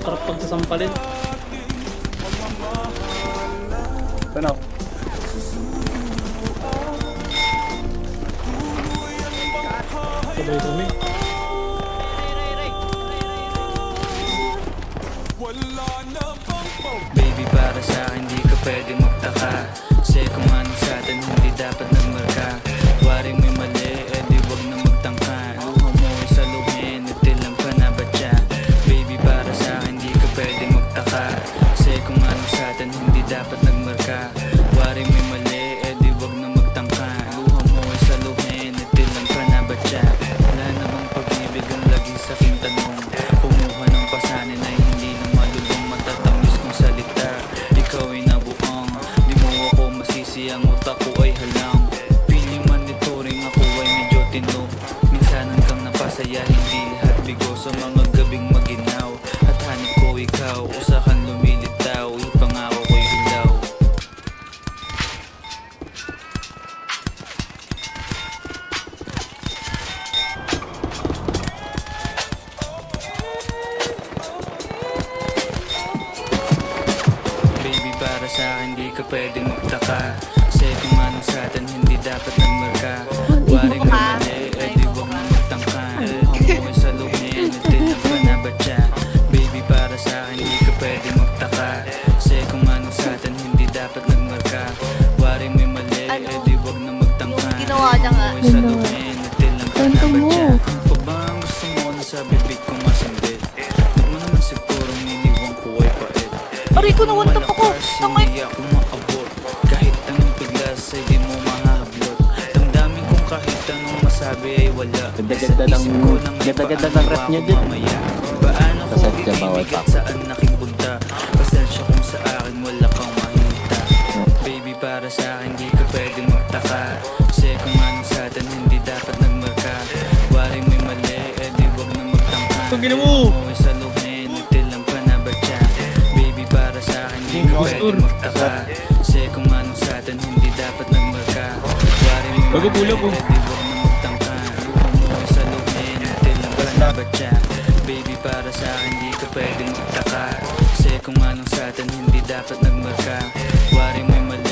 sarap pagsasampalin. Ano? Sabay kami. Baby, para sa akin di ka pwede magtaka. Kasi kung ano sa atin hindi dapat nagmarka. Wari mo'y mali, eh di wag na magtangka. Luha mo ay saluhin, itilang ka na ba siya? Baby, para sa akin di ka pwede magtaka. Kasi kung ano sa atin hindi dapat nagmarka. Wari mo'y mali, eh di wag na magtangka. Luha mo ay saluhin, itilang ka na ba siya? Wala na bang pag-ibig ang lagi sa aking tanong? Kumuha ng pasanin ay hindi na malulong matatamis kong salita. Ikaw ay nabuang, di mo ako masisi, ang utak ko ay halang. Piling man ito rin ako ay medyo tino. Minsanan kang napasaya, hindi lahat bigo sa mga gabing maginaw. At hanip ko ikaw, usa kang lumilitaw, ipangako ko'y hilaw. Baby, para sa akin di ka pwede magtaka. Kasi kung ano sa atin hindi dapat nagmarka. Wari mo mali, eh di wag na magtangka. Luha mo ay saluhin, itilang ka na ba siya? Baby, para sa akin di ka pwede magtaka. Kasi kung ano sa atin hindi dapat nagmarka. Wari mo'y mali, eh di wag na magtangka. Ginawa niya nga. Luha mo ay saluhin, itilang ka na ba siya? Pag ba ang gusto mo na sa bibig ko masambit? Di mo naman sigurong iniwan ko ay pait. Aray ko, nawantap ako. Tangay. Hindi ako maabot. Kahit anong biglas ay di mo mahahablot. Damdamin kong kahit anong masabi ay wala. Ganda-ganda ng rap niya din. Paano ko Pasensya, bawal ibibigay pa. saan nakipunta? Pasensya kung sa akin wala kang mahita. Baby, para sa akin di ka pwede magtaka. Kasi kung ano sa atin hindi dapat nagmarka. Wari mo'y mali, eh di wag na magtangka. Ito ginawa mo! Mo'y saluhin, itilang ka na ba siya? Baby, para sa akin di ka pwede magtaka. Kasi kung ano sa atin hindi dapat nagmarka. Wari mo'y Bago pula po. mali, eh di wag na magtangka. Luha mo'y saluhin, itilang ka na ba siya? Baby, para sa akin di ka pwede magtaka. Kasi kung ano sa atin hindi dapat nagmarka. Wari mo'y mali,